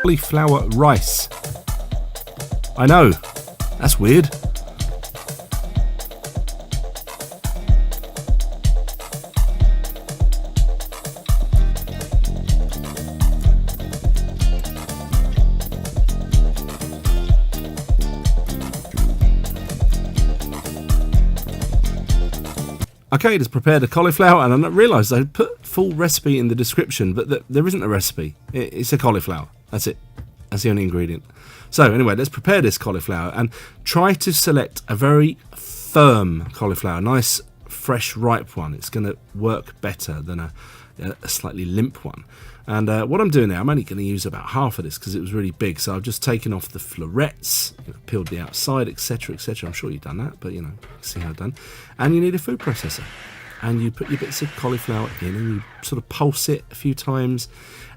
Cauliflower rice. I know, that's weird. Okay, just prepared a cauliflower, and I realised I put full recipe in the description, but there isn't a recipe. It's a cauliflower. That's it. That's the only ingredient. So anyway, let's prepare this cauliflower and try to select a very firm cauliflower, nice, fresh, ripe one. It's going to work better than a slightly limp one. And what I'm doing now, I'm only going to use about half of this because it was really big. So I've just taken off the florets, peeled the outside, etc., etc. I'm sure you've done that, but see how I've done. And you need a food processor. And you put your bits of cauliflower in and you sort of pulse it a few times.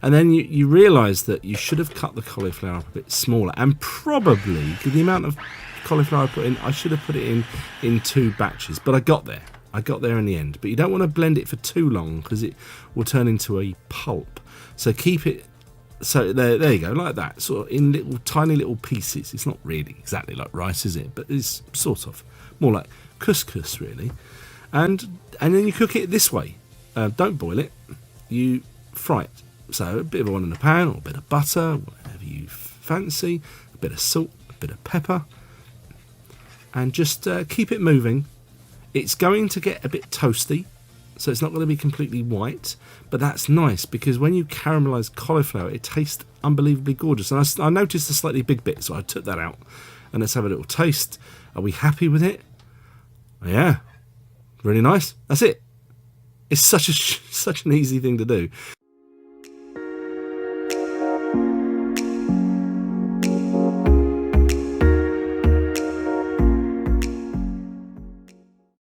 And then you realise that you should have cut the cauliflower up a bit smaller. And probably, the amount of cauliflower I put in, I should have put it in 2 batches. But I got there. I got there in the end. But you don't want to blend it for too long because it will turn into a pulp. So keep it, so there you go, like that, sort of in little tiny little pieces. It's not really exactly like rice, is it? But it's sort of more like couscous, really. And then you cook it this way. Don't boil it. You fry it. So a bit of oil in the pan, or a bit of butter, whatever you fancy. A bit of salt, a bit of pepper, and just keep it moving. It's going to get a bit toasty. So it's not going to be completely white, but that's nice because when you caramelise cauliflower, it tastes unbelievably gorgeous. And I noticed a slightly big bit, so I took that out. And let's have a little taste. Are we happy with it? Yeah, really nice. That's it. It's such an easy thing to do.